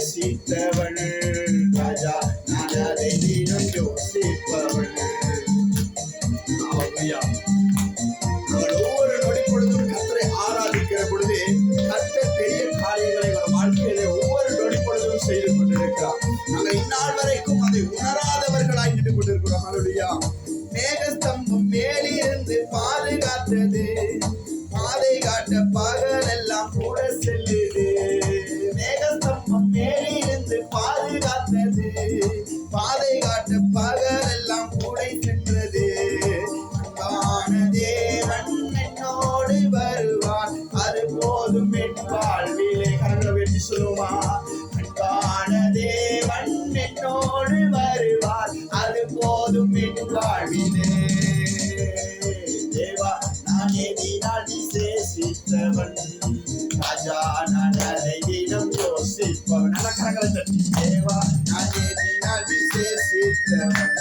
விசேஷித்தவள் ராஜா, நான் அதை தினம் யோசிப்பவள். அவள் ஒவ்வொரு நொடி பொழுதும் கர்த்தரை ஆராதிக்கிற பொழுது கர்த்தர் பெரிய காரியங்களை அவர் வாழ்க்கையிலே ஒவ்வொரு நொடி பொழுதும் செய்து கொண்டிருக்கிறார். நாங்கள் இந்நாள் வரைக்கும் அதை உணராதவர்களாய் நின்று கொண்டிருக்கிறோம். அல்லேலூயா. மேகஸ்தம்பம் மேலிருந்து பாதுகாத்தது, பாதை காட்ட பகலெல்லாம் கூட செல்லுது. மேகஸ்தம்பம் மேலிருந்து பாதுகாத்தது, பாதை காட்ட பகலெல்லாம் கூட சென்றது. அன்பான தேவன் என்னோடு வருவார், அது போதும் என் வாழ்விலே. கரங்களை வெட்டி சொல்லுமா? அன்பான தேவன் என்னோடு வருவார், அது போதும் என் வாழ்விலே. தேவா, நான் எதினால் விசேஷித்தவன் ராஜா, நான் அதை தினம் யோசிப்பவன். நல்ல கரங்களை தட்டி. தேவா, நான் எதினால் விசேஷித்தவன்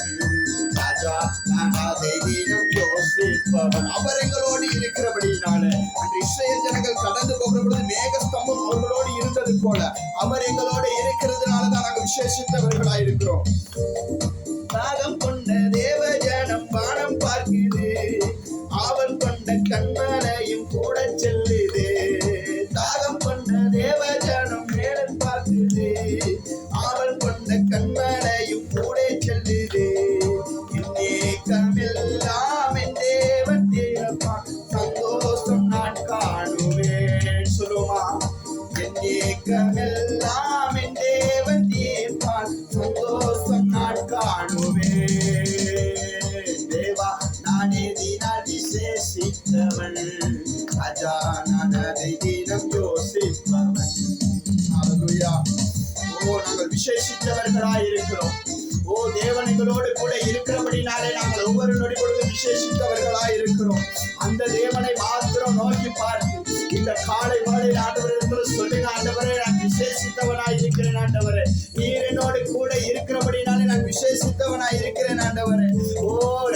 ராஜா, நான் அதை தினம் யோசிப்பவன். அவர் எங்களோடு இருக்கிறபடினாலே அன்று இஸ்ரவேல் ஜனங்கள் கடந்து போகிற பொழுது மேகஸ்தம்பம் அவர்களோடு இருந்தது போல அவர் எங்களோடு இருக்கிறதுனால தான் நாங்கள் விசேஷித்தவர்களாய் இருக்கிறோம். தாகம் கொண்ட தேவ ஜனம் வானம் பார்க்குது, ஆவல் கொண்ட கண்மலையும் கூட செல்லுது. தாகம் கொண்ட தேவ ஜனம் மேலே பார்க்குது, ஆவல் கொண்ட கண்மலையும் கூட செல்லுது. என் ஏக்கமெல்லாம் என் தேவன் தேவப்பான், சந்தோஷம் நான் காணுவேன். சொல்லுமா? என் ஏக்கமெல்லாம் என் தேவன் தேவப்பான், சந்தோஷம் நான் காணுவேன். தேவா, நான் எதினால் விசேஷித்தவன் ராஜா, நான் அதை தினம் யோசிப்பவன். அல்லேலூயா. ஓ, நாங்கள் விசேஷித்தவர்களாய் இருக்கிறோம். ஓ, தேவன் எங்களோடு கூட இருக்கிறபடினாலே நாங்கள் ஒவ்வொரு நொடி பொழுதும் விசேஷித்தவர்களாய் இருக்கிறோம். அந்த தேவனை மாத்திரம் நோக்கி பார்த்து இந்த காலை வேளையில் ஆண்டவரிடத்தில் சொல்லுங்க, ஆண்டவரே, நான் விசேஷித்தவனாய் இருக்கிறேன். ஆண்டவரே, நீர் என்னோடு கூட இருக்கிறபடினாலே நான் விசேஷித்தவனாய் இருக்கிறேன். ஆண்டவரே, ஓ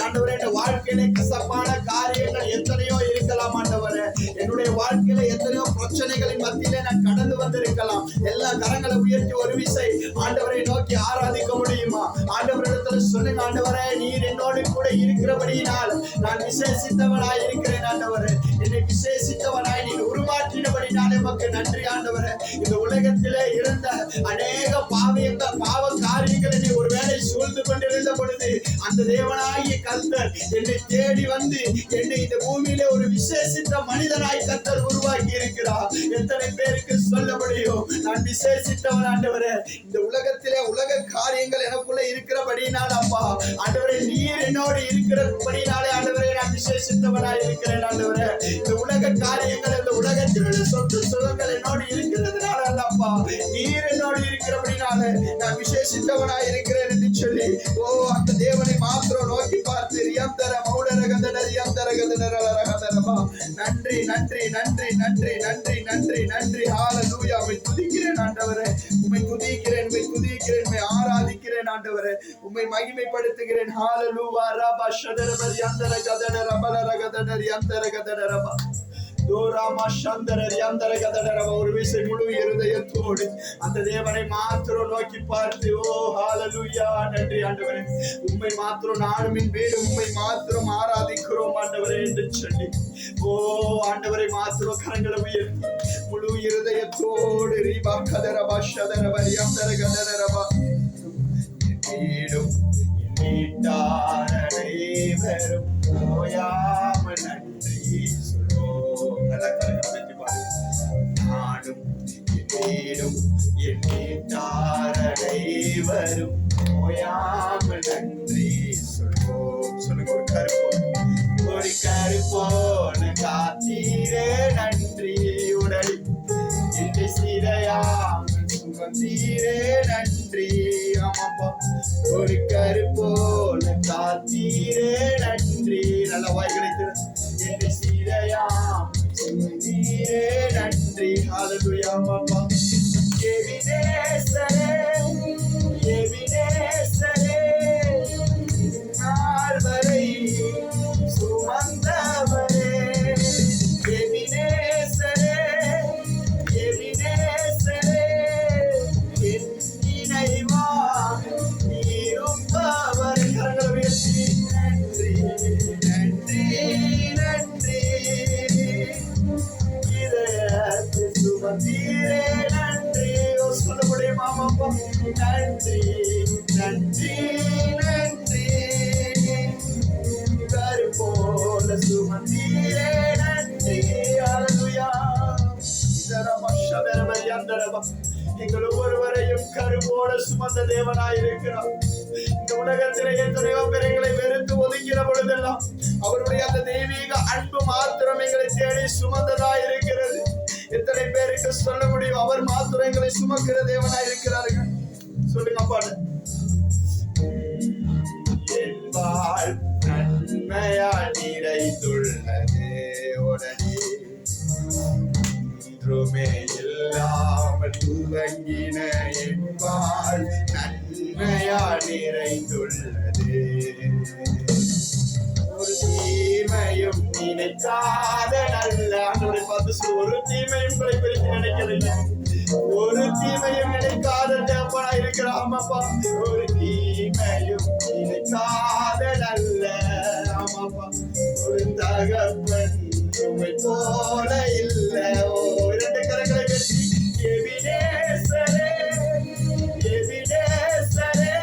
ஆண்டவரே, என் வாழ்க்கையிலே கசப்பான காரியங்கள் எத்தனையோ இருக்கலாம். ஆண்டவரே, என்னுடைய வாழ்க்கையில எத்தனையோ பிரச்சனைகளின் மத்தியிலே நான் கடந்து வந்திருக்கலாம். எல்லா கரங்களை உயர்த்தி ஒரு விசை ஆண்டவரை நோக்கி ஆராதிக்க முடியுமா? ஆண்டவரிடத்தில் சொல்லுங்க, ஆண்டவரே, நீர் என்னோடு கூட இருக்கிறபடியினால் நான் விசேஷித்தவனாய் இருக்கிறேன். ஆண்டவரே, என்னை விசேஷித்தவனாய் நீர் உருமாற்றினபடினாலே உமக்கு நன்றி. ஆண்டவரே, இந்த உலகத்திலே இருந்த அநேக பாவ காரியங்கள் என்னை ஒருவேளை சூழ்ந்து கொண்டிருந்த பொழுது அந்த தேவனாகிய கர்த்தர் என்னை தேடி வந்து என்னை இந்த பூமியிலே ஒரு விசேஷித்த மனிதனாய் கர்த்தர் உருவாக்கி இருக்கிறார். எத்தனை பேருக்கு சொல்ல முடியும்? நான் விசேஷித்தவன். ஆண்டவரே, இந்த உலகத்திலே உலக காரியங்கள் எனக்குள்ள இருக்கிறபடினால் அப்பா, ஆண்டவரே, நீர் என்னோடு இருக்கிறபடினாலே ஆண்டவரே, நான் விசேஷித்தவனாய் இருக்கிறேன். ஆண்டவரே, இந்த உலக காரியங்கள், இந்த உலகத்தில் உள்ள சொத்து சுகங்கள் என்னோடு இருக்கிறதுனால அல்லப்பா, நீர் என்னோடு இருக்கிறபடினாலே நான் விசேஷித்தவனாய் இருக்கிறேன் என்று சொல்லி, ஓ அந்த தேவனை மாத்திரம் நோக்கி பார்த்து ரியாந்தர மௌடரகதன ரியாந்தர கதனரகதனமா, நன்றி நன்றி நன்றி நன்றி நன்றி நன்றி நன்றி. ஹalleluya. உம்மை துதிக்கிறேன் ஆண்டவரே, உம்மை துதிக்கிறேன், உம்மை துதிக்கிறேன், உம்மை ஆராதிக்கிறேன் ஆண்டவரே, உம்மை மகிமைப்படுத்துகிறேன். ஹalleluya. ரபா ஷதர ரியாந்தர கதன ரபல ரகதன ரியாந்தர கதன ரபா ஒரு விசை முழு இருதயத்தோடு அந்த தேவனை மாத்திரம் நோக்கி பார்த்து, ஓ ஹalleluya, நன்றி ஆண்டவரே, உம்மை மாத்திரம் நானும் என் வீடு உம்மை மாத்திரம் ஆராதிக்கிறோம் ஆண்டவரே என்று சொல்லி, ஓ ஆண்டவரை மாத்திரம் கரங்களை உயர்த்தி முழு இருதயத்தோடு ரீபா கதரபா ஷதரபா ரியாந்தர கதரபா வீடும் வீட்டார் அனைவரும் ஓயாமல் நன்றி சொல்வோம். நானும் வீடும் என் வீட்டார் அனைவரும் ஓயாமல் நன்றி சொல்வோம். சொல்லுங்க. ஒரு கருப்போன காத்தீரே நன்றி, உடல் என்று சிறையாம் சுமந்தீரே நன்றி. ஆமாப்பா, ஒரு கருப்போன காத்தீரே நன்றி. நல்ல வாய்களை என்று சிறையாம் சுமந்தீரே நன்றி. ஹalleluya. ஆமாப்பா, எபினேசரே எபினேசரே, நாள் வரை சுமந்தவரே, எபினேசரே எபினேசரே, சுமந்தீரே நன்றி. சொல்ல முடியுமா அப்பா? நன்றி நன்றி நன்றி. கரு போல சுமந்தீரே நன்றி. அல்லேலூயா. எங்கள் ஒவ்வொருவரையும் கருவோட சுமந்த தேவனாயிருக்கிறார். இந்த உலகத்திலே எத்தனையோ பேர் எங்களை வெறுத்து ஒதுக்கிற பொழுதெல்லாம் அவருடைய அந்த தெய்வீக அன்பு மாத்திரம் எங்களை தேடி சுமந்ததாயிருக்கிறது. எத்தனை பேருக்கு சொல்ல முடியும்? அவர் மாத்திரம் எங்களை சுமக்கிற தேவனாயிருக்கிறார்கள். சொல்லுங்க பாடு. என்பால் நன்மையால் நிறைந்துள்ளதே உடனே ஒன்றுமே இல்லாமல் துவங்கின என்பால் நன்மையால் நிறைந்துள்ளதே. ஒரு தீமையும் நினைக்காத நல்ல ஆண்டவரை பார்த்து ஒரு தீமையும் உங்களை குறித்து நினைக்கவில்லை. ஒரு தீமையும் நினைக்காத தேவனா இருக்கிறாமப்பா. ஒரு தீமையும் நினைக்காத நல்ல ஆமாப்பா ஒரு தகப்பன் உம்மை போல இல்ல. இரண்டு கரங்களை வெற்றி எபினேசரே எபினேசரே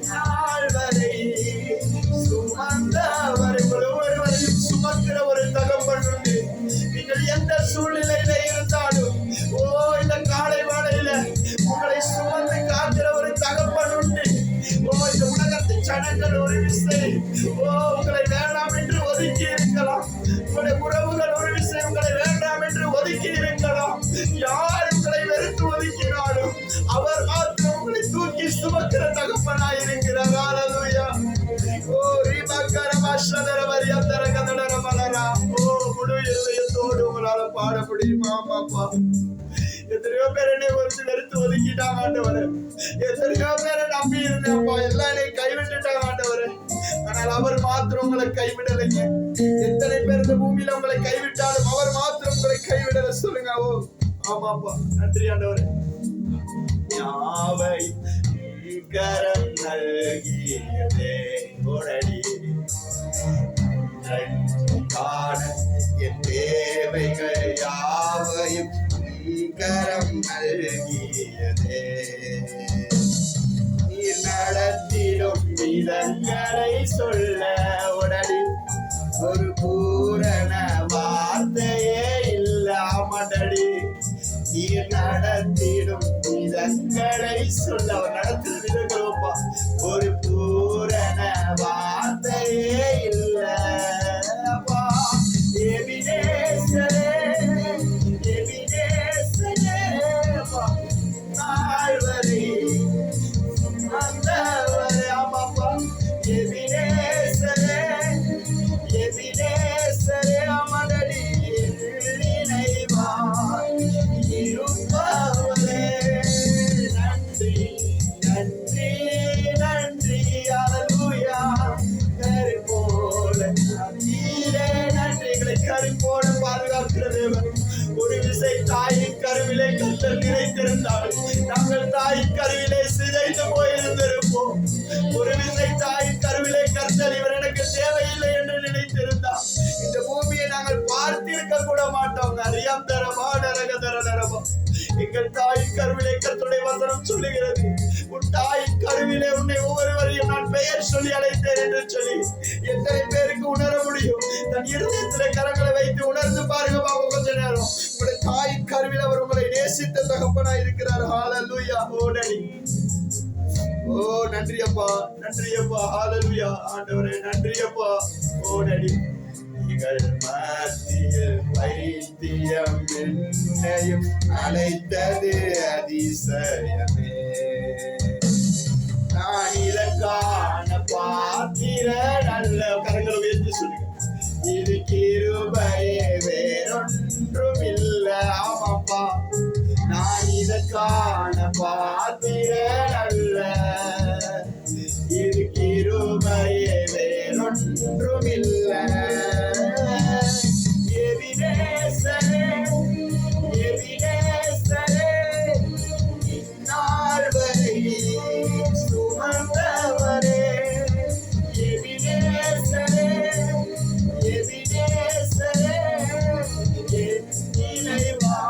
நாள் வரை சுமந்தவரை ஒருவரையும் சுமக்கிற ஒரு தகப்பன் உண்டு. நீங்கள் எந்த சூழ்நிலையில இருந்தாலும் இந்த காலை வேளையில உங்களை சுமந்து காக்கிற ஒரு தகப்பன் உண்டு. இந்த உலகத்தின் ஜனங்கள் ஒரு விசை உங்களை வேண்டாம் என்று ஒதுக்கி இருக்கலாம். உங்களுடைய உறவுகள் ஒரு விஷயம் உங்களை வேண்டாம் என்று ஒதுக்கி இருக்கலாம். யார் உங்களை வெறுத்து ஒதுக்கினாலும் அவர் மாத்திரம் உங்களை தூக்கி சுமக்கிற தகப்பனாய் இருக்கிறார். அல்லேலூயா. முழு இதயத்தோடு உங்களால பாட முடியுமா? எத்தனையோ பேர் என்னை வெறுத்து ஒதுக்கிட்டாங்க ஆண்டவரே. எத்தனையோ பேரை நம்பி இருந்தேன்ப்பா, எல்லாம் என்னை கைவிட்டுட்டாங்க ஆண்டவரே. ஆனால் அவர் மாத்திரம் உங்களை கைவிடலைங்க. எத்தனை பேர் இந்த பூமியில உங்களை கைவிட்டாலும் அவர் மாத்திரம் உங்களை கைவிடல. சொல்லுங்க. ஆமாப்பா, நன்றி ஆண்டவரே. யாவை கரம் நல்கியதே உடனே காண என் தேவைகள் யாவையும் கரம் நல்கியதே. நீர் நடத்திடும் விதங்களை சொல்ல உடனே ஒரு பூரண வார்த்தையே இல்லாமடடி. நீர் நடத்திடும் விதங்களை சொல்ல அவர் நடத்திடும் விதங்களோப்பா ஒரு பூரண வார்த்தையே இல்ல. எபினேசரே எபினேசரே நாள் வரை சுமந்தவரே. ஆமாப்பா எபினேசரே எபினேசரே அமடடி நினைவாய் இருப்பவரே. நன்றி நன்றி நன்றி. அல்லேலூயா. கரு போல நீரே நன்றிகளை கரு போல பாதுகாக்கிற தேவன். ஒரு விசை தாயின் கருவிலே கர்த்தர் நினைத்திருந்தால் நாங்கள் தாயின் கருவிலே சிதைந்து போயிருந்திருப்போம். ஒரு விசை தாயின் கருவிலே கர்த்தர் இவர் எனக்கு தேவையில்லை என்று நினைத்திருந்தால் இந்த பூமியை நாங்கள் பார்த்திருக்க கூட மாட்டோம். அறியாம் தரமா நரக தர நரமா. எங்கள் தாயின் கருவிலே கர்த்தருடைய வசனம் சொல்லுகிறது, உன் தாயின் கருவிலே உன்னை ஒவ்வொருவரையும் நான் பெயர் சொல்லி அழைத்தேன் என்று சொல்லி. எத்தனை பேருக்கு உணர முடியும்? தன் இருதயத்திலே கரங்களை வைத்து உணர்ந்து பாருங்க பாபா. கொஞ்ச நேரம் உங்களுடைய தாயின் கருவிலே அவர் உங்களை நேசித்த தகப்பனாய் இருக்கிறார். ஹல்லேலூயா. நன்றி அப்பா, நன்றி அப்பா. ஹல்லேலூயா. ஆண்டவரே நன்றி அப்பா. நன்றி. எங்கள் மத்தியில் வைத்தியம் என்னையும் அழைத்தது அதிசயமே. நான் இதற்கான பாத்திர நல்ல கரங்களை உயர்த்தி சொல்லுங்க. இது கிருபையே வேறொன்றும் இல்ல. ஆமாப்பா நான் இதற்கான பாத்திர நல்ல. இது கிருபையே வேறொன்றும் இல்ல. எபினேசரே எபினேசரே இந்நாள் வரை சுமந்தவரே. எபினேசரே எபினேசரே என் நினைவா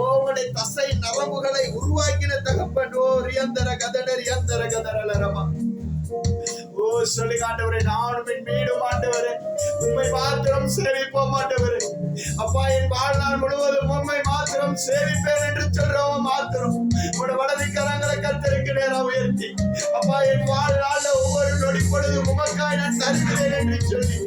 உங்களுடைய தசை நரம்புகளை உருவாக்கின தகப்பன். ஓ ரியந்தர கதடர் யந்தர கதரலரமா. ஓ சொல்லுங்க ஆண்டவரே, நானும் என் வீடும் ஆண்டவரே உம்மை மாத்திரம் சேவிப்போம் ஆண்டவரே. அப்பா, என் வாழ்நாள் முழுவதும் உம்மை மாத்திரம் சேவிப்பேன் என்று சொல்றவன் மாத்திரம் உங்களோட வலது கரங்களை கர்த்தருக்கு நேரம் உயர்த்தி, அப்பா, என் வாழ்நாள்ல ஒவ்வொரு நொடி பொழுதும் உமக்காய் நான் தருகிறேன் என்று சொல்லி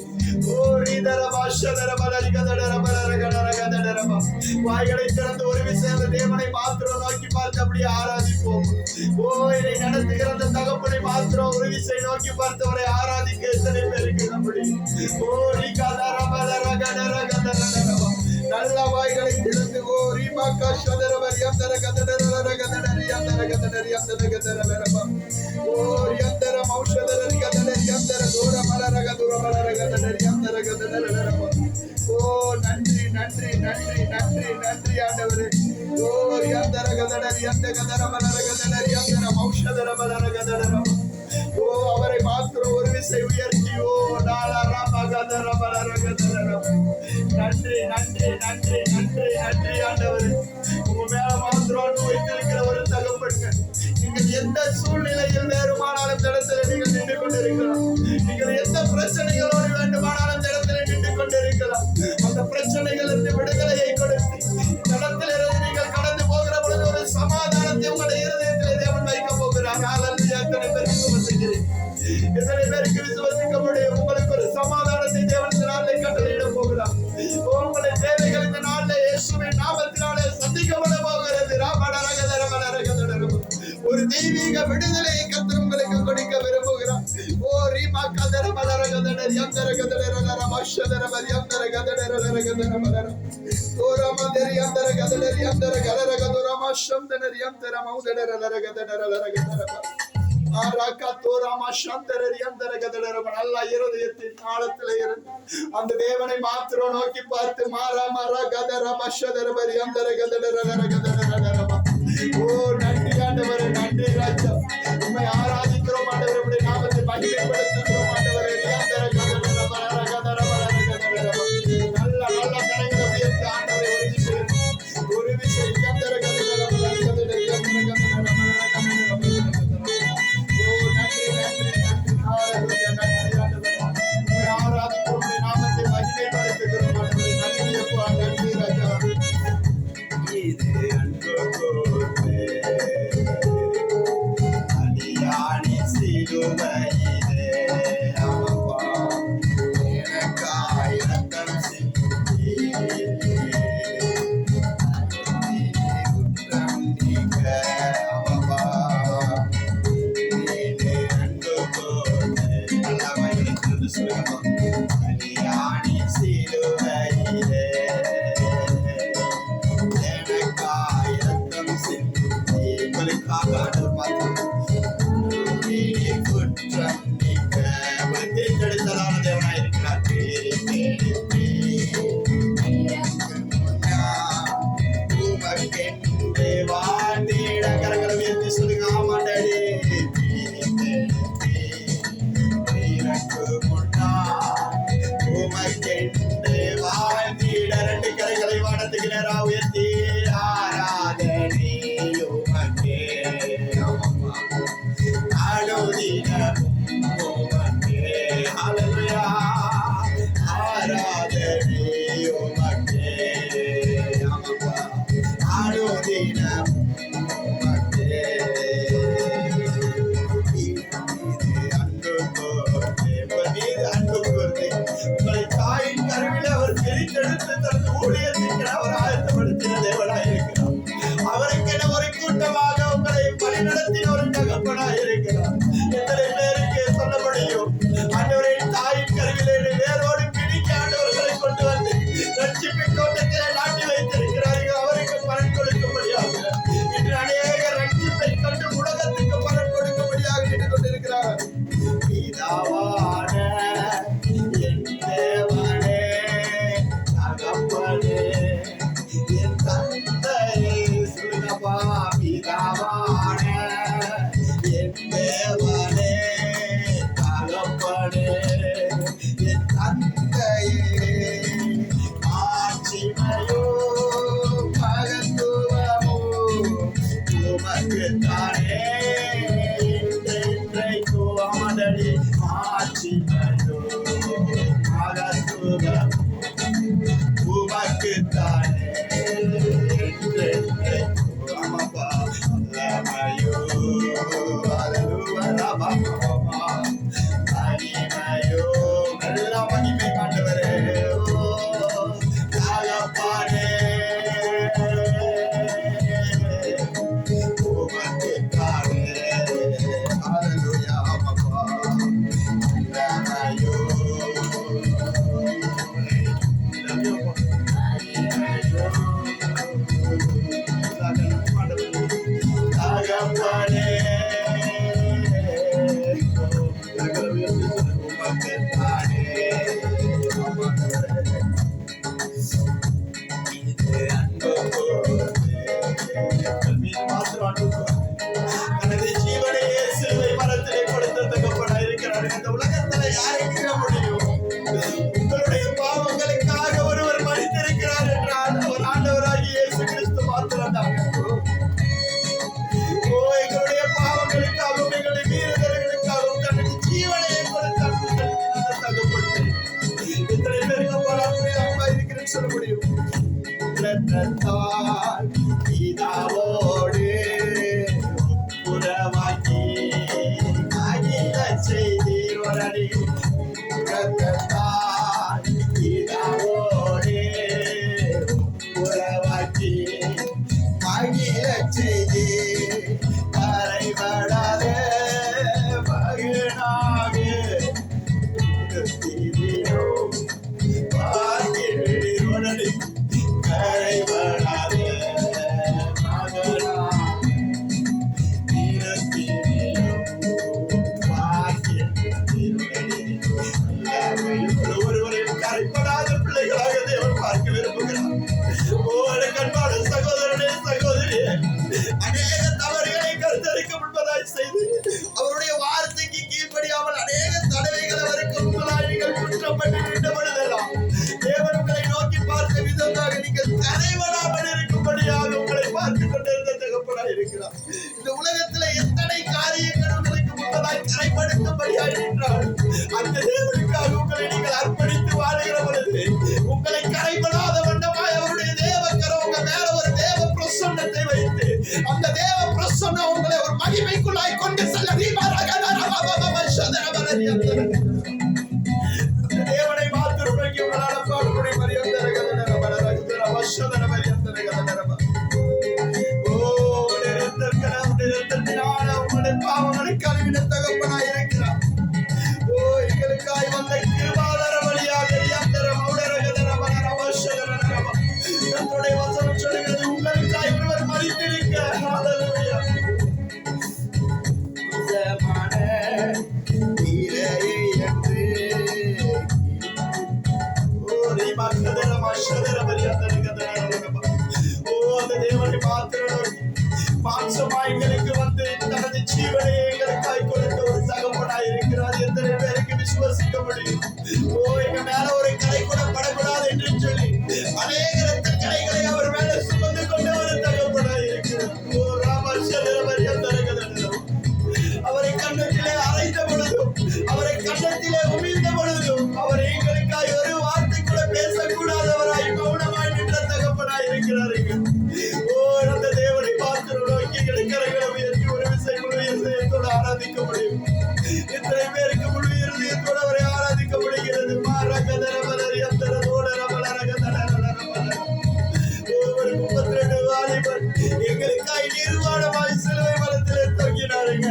வாய்களை திறந்து ஒரு விஷயம் தேவனை மாத்திரம் நோக்கி பார்த்து அப்படியே ஆராதிப்போம். ஓ, என்னை நடத்துகிற அந்த தகப்பனை மாத்திரம் ஒரு விசை நோக்கி பார்த்தவரை ஆராதிக்க எத்தனை பேருக்கு நம்முடைய நல்ல வாய்களை திறந்து ஓ ரீமாக்கா சதரவர் யந்தர கதடர கதடரி யந்தர கதடரி யந்தர கதரலரபா ஓ யந்தர மௌஷதரி கதடரி யந்தர தூர மலரக தூர மலரக கதடரி யந்தர கதடரலரபா. ஓ நன்றி நன்றி நன்றி நன்றி நன்றி ஆண்டவரே. ஓ யந்தர கதடரி யந்த கதர மலர கதடரி யந்தர மௌஷதர மலர கதடரபா. ஓ அவரை மாத்திரம் ஒரு விசை உயர்த்தி ஓ நாலரபா கதர மலர கதடரபா. நன்றி நன்றி நன்றி நன்றி நன்றி ஆண்டவரே. உங்க மேல மாத்திரம் வைத்திருக்கிற ஒரு தகப்பன்ங்க. நீங்கள் எந்த சூழ்நிலையில் வேறுமானாலும் இடத்துல நீங்கள் நின்று கொண்டிருக்கலாம். நீங்கள் எந்த பிரச்சனைகளோடு வேண்டுமானாலும் இடத்துல நின்று கொண்டிருக்கலாம். அந்த பிரச்சனைகளுக்கு விடுதலையை கொடுத்து இடத்துல இருந்து நீங்கள் கடந்து போகிற பொழுது ஒரு சமாதானத்தை உங்களுடைய இருதயத்தில் தேவன் வைக்க போகிறார். எத்தனை பேருக்கு விசுவசிக்கிறேன், எத்தனை பேருக்கு விசுவசிக்க முடியும்? உங்களுக்கு ஒரு சமாதானத்தை தேவன் இந்த நாளில் கட்டளையிட போகிறார். உங்களுடைய தேவைகள் இந்த நாளில் இயேசுவின் நாமத்தினாலே சந்திக்கப்பட போகிறது. ஒரு தெய்வீக விடுதலையை கர்த்தர் உங்களுக்கு கொடுக்க விரும்புகிறார். ஓ ரீமா கதர மலர கதடர் யந்தர கதடர மஷதர யந்தர கதடர கதர மலர ஓரமதரி யந்தர கதடர் யந்தர கலர கதர மஷந்தர யந்தர மௌதடர கதடர கதர நல்ல இருதயத்தின் ஆழத்திலே இருந்து அந்த தேவனை மாத்திரம் நோக்கி பார்த்து மாறா மாறா கதர மஷதர யந்தர கதடர கதடர. ஓ நன்றி ஆண்டவரே, நன்றி ராஜா. உம்மை ஆராதிக்கிறோம் ஆண்டவரே, உம்முடைய நாமத்தை மகிமைப்படுத்துகிறோம் ஆண்டவரே. நல்ல நல்ல கரங்களை உயர்த்தி ஆண்டவரை ஒரு விசை யந்தர கதடர பிதாவான என் தேவனே இரத்தத்தால் பிதாவோடு புறமாக்கி அகில செய்தி உடனே இரத்தத்தால் பிதாவோடு புறமாக்கி அகில செய்தி கரைபடாத மகனாக அநேக தவறுகளை கருத்தரிக்க முன்பதாய் செய்து அவருடைய வார்த்தைக்கு கீழ்ப்படியாமல் அநேக தடவைகள் அவருக்கு முன்பதாய் நீங்கள் குற்றப்பட்டு நின்ற பொழுதெல்லாம் தேவன் உங்களை நோக்கி பார்த்த விதமாக நீங்கள் கரைவடாமல் இருக்கும்படியாக உங்களை பார்த்துக் கொண்டிருந்த தகப்பனாய் இருக்கிறார். இந்த உலகத்தில் எத்தனை காரியங்கள் உங்களுக்கு முன்பதாய் கரைப்படுத்தும்படியாய் நின்றால் அந்த தேவனுக்காக உங்களை நீங்கள் அர்ப்பணித்து வாழுகிற பொழுது உங்களை கரைபடாத வண்ணமாய் அவருடைய தேவக்கரம் உங்க மேல ஒரு தேவ பிரசன்னத்தை வைத்து அந்த தேவ பிரசன்னம் உங்களை ஒரு மகிமைக்குள்ளாய் கொண்டு செல்ல தேவனை மாத்திரமே உங்களால் பாடுபடி மரியாதை உங்களுடைய பாவங்களை கழுவின தகப்பனாய் இருக்கிறார். ஓ எங்களுக்காய் வந்த கிருபாதார வழியாக நம்முடைய வசனம் சொல்லுகிறது உங்களுக்காய் ஒருவர் மரித்திருக்க தேவனை மாத்திரம் மாம்சமாய்களுக்கு வந்து தனது ஜீவனை எங்களுக்காய் கொடுத்த ஒரு தகப்பனாய் இருக்கிறார். எத்தனை பேருக்கு விசுவசிக்க முடியும்? ஓ எங்க மேல ஒரு கரை கூட படக்கூடாது என்று சொல்லி அநேக இரத்த கரைகளை அவர் மேல சுமந்து கொண்டு ஒரு தகப்பனாய் இருக்கிறார். ஓ அவரை கண்ணத்திலே அரைந்த பொழுதும் அவரை கண்ணத்திலே உமிழ்ந்த பொழுதும் அவர் எங்களுக்காய் ஒரு வார்த்தை கூட பேசக்கூடாதவராய் மௌனமாய் நின்ற தகப்பனாய் இருக்கிறார்கள். ஓ அந்த தேவனை பார்த்து நோக்கி கரைகளை உயர்த்தி ஒரு விசை முழு இதயத்தோடு ஆராதிக்க முடியும். இத்தனை பேருக்கு முழு இதயத்தோடு அவரை ஆராதிக்க முடிகிறது. ஒரு 32 வாலிபர் எங்களுக்காய் நிர்வாணமாய் சிலுவை மரத்திலே தொங்கினாருங்க.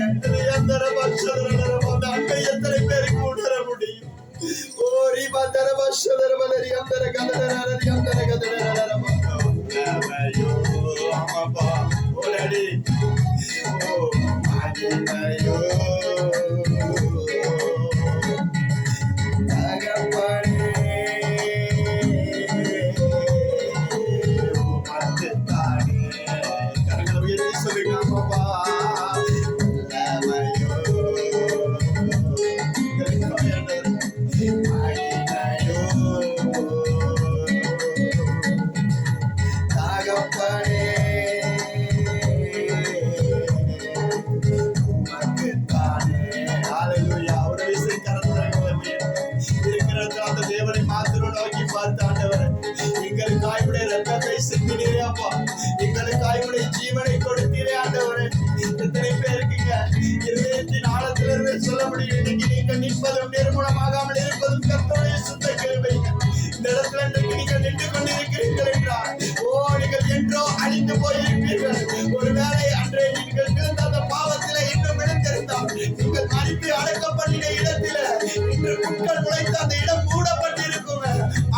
அந்த அன்பை எத்தனை பேருக்கு உணர முடியும்? ஓ ரிபதர பஷதர வலரி அந்தர கதர அரரி அந்தர கதர அரமோ அம்மா ஓலடி ஓ மகிமையோ தகப்பனே மத்துதானே கரங்களை உயர்த்தி சொல்லுங்க அம்மா தேவனை மாத்திரம் நோக்கி பார்த்து ஆண்டவர் எங்களுக்காய் ரத்தத்தை சிந்தினீரே அப்பா, எங்களுக்காய் ஜீவனை கொடுத்தீரே ஆண்டவரே. எத்தனை பேருக்குங்க இருதயத்தின் ஆழத்திலிருந்து சொல்ல முடியும் இன்னைக்கு நீங்கள் நிற்பதும் நிர்மூலமாகாமல் இருப்பதும் கர்த்தருடைய சுத்த கிருபை. இந்த இடத்துல இன்றைக்கு நீங்கள் நின்று கொண்டிருக்கிறீர்கள் என்றால் ஓ நீங்கள் என்றோ அழிந்து போயிருப்பீர்கள். ஒருவேளை அன்றே நீங்கள் விழுந்த அந்த பாவத்தில இன்னும் விழுந்திருந்தால் நீங்கள் மறித்து அடக்கப்பட்ட இடத்தில இன்று புட்கள் முளைத்து அந்த இடம் மூடப்பட்டிருக்கும்.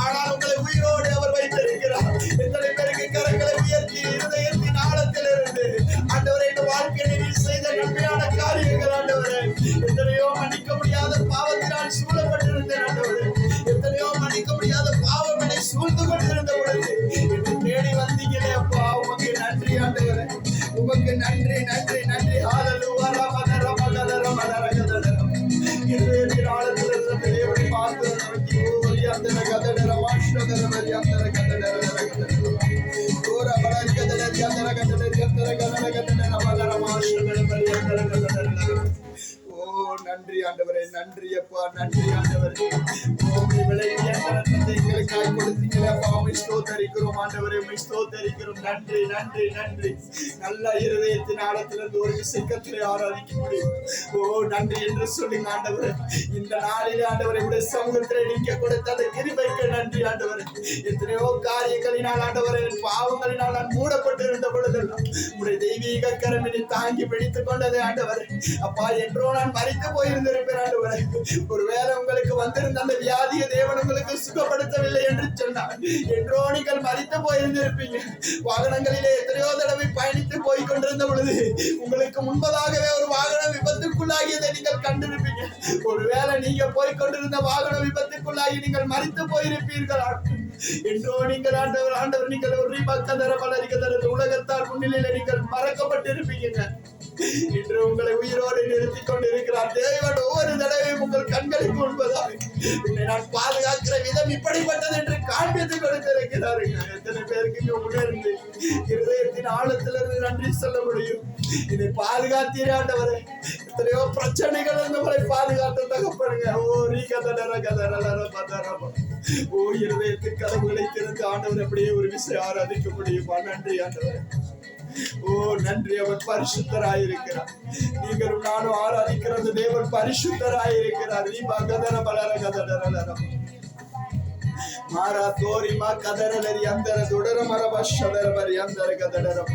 ஆனால் உங்களை உயிரோடு அவர் வைத்திருக்கிறார். எத்தனை பேருக்கு கரங்களை உயர்த்தி இருதயத்தின் ஆழத்திலிருந்து ஆண்டவரே இந்த வாழ்க்கையை நீ செய்த நன்மையான காரியங்கள் ஆண்டவரே, எத்தனையோ மன்னிக்க முடியாத பாவத்தினால் சூழப்பட்டிருந்தேன் ஆண்டவரே, எத்தனையோ மன்னிக்க முடியாத பாவம் என்னை சூழ்ந்து கொண்டிருந்த பொழுது என்னை தேடி வந்தீங்களே அப்பா, உமக்கு நன்றி ஆண்டவரே, உமக்கு நன்றி நன்றி நன்றி. ஹalleluya ரமதர மதர மதர நன்றி ஆண்டவரே, நன்றி அப்பா, நன்றி ஆண்டவரே. உம்மை விலையேறிய ரத்தத்தை எங்களுக்காய் கொடுத்தீங்களே அப்பா, உம்மை ஸ்தோத்தரிக்கிறோம் ஆண்டவரே, உம்மை ஸ்தோத்தரிக்கிறோம். நன்றி நன்றி நன்றி. நல்ல இருதயத்தின் ஆழத்திலிருந்து ஒரு விசைக்கத்திலே ஆராதிக்க முடியும். ஓ நன்றி என்று சொல்லுங்க ஆண்டவரே. இந்த நாளிலே ஆண்டவரை உடைய சமூகத்திலே நீங்க கொடுத்த அந்த கிருபைக்கு நன்றி ஆண்டவரே. எத்தனையோ காரியங்களினால் ஆண்டவரே, பாவங்களினால் நான் மூடப்பட்டு இருந்த பொழுதெல்லாம் உடைய தெய்வீக கரமினை தாங்கி பிடித்துக் கொண்டது ஆண்டவரே. அப்பா, என்றோ நான் மரித்து போயிருந்திருப்பேன் ஆண்டவரே. ஒருவேளை உங்களுக்கு வந்திருந்த அந்த வியாதிய தேவன் உங்களுக்கு சுகப்படுத்தவில்லை என்று சொன்னார், என்றோ நீங்கள் மரித்து போயிருந்திருப்பீங்க. வாகனங்களிலே எத்தனையோ தடவை பயணித்து போய் கொண்டிருந்த பொழுது உங்களுக்கு முன்பதாகவே ஒரு வாகன விபத்துக்குள்ளாகியதை நீங்கள் கண்டிருப்பீங்க. ஒருவேளை நீங்க போய் கொண்டிருந்த வாகன விபத்துக்குள்ளாகி நீங்கள் மரித்து போயிருப்பீர்களா என்றோ நீங்கள் ஆண்டவர் நீங்கள் ஒரு பக்கதர பலரிக்கதர உலகத்தார் முன்னிலையில நீங்கள் மறக்கப்பட்டிருப்பீங்க. இன்று உங்களை உயிரோடு நிறுத்திக் கொண்டிருக்கிறார் தேவன். ஒவ்வொரு தடவையும் உங்கள் கண்களுக்கு முன்பதாக உன்னை நான் பாதுகாக்கிற விதம் இப்படிப்பட்டது என்று காண்பித்து கொடுத்திருக்கிறாருங்க. எத்தனை பேருக்கு உணர்ந்து இருதயத்தின் ஆழத்திலிருந்து நன்றி சொல்ல முடியும்? இதை பாதுகாத்தீரே ஆண்டவரே. எத்தனையோ பிரச்சனைகள் உங்களை பாதுகாத்த தகப்படுங்க. ஓ ரீ கதற கதற பதறமா. ஓ இருதயத்தின் கதவுகளை திறந்து ஆண்டவர் அப்படியே ஒரு விஷயம் ஆராதிக்க முடியுமா? நன்றி ஆண்டவரே. ஓ நன்றி. அவர் பரிசுத்தராயிருக்கிறார். நீங்களும் நானும் ஆராதிக்கிறது தேவன் பரிசுத்தராயிருக்கிறார். நீ கதற பலர கதற மாறா தோரிமா கதறலரி அந்தர தொடர மரபரி அந்தர கதடரம்.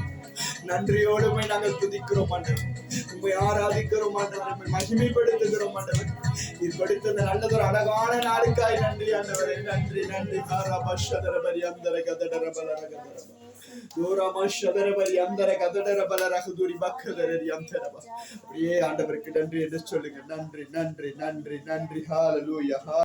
நன்றியோடு நாங்கள் துதிக்கிறோம் ஆண்டவர், உண்மை ஆராதிக்கிறோம் ஆண்டவர், உண்மை மகிமைப்படுத்துகிறோம் ஆண்டவர். இது கொடுத்த நல்லதொரு அழகான நாளுக்காய் நன்றி ஆண்டவரே. நன்றி நன்றி. மாறாபரி அந்தர கதடர பலர கதர தூரமஷதரபரி அந்தர கதடர பலரகுதுரி பக்கதரரி அந்தரபா. அப்படியே ஆண்டவருக்கு நன்றி என்று சொல்லுங்க. நன்றி நன்றி நன்றி நன்றி. ஹல்லேலூயா.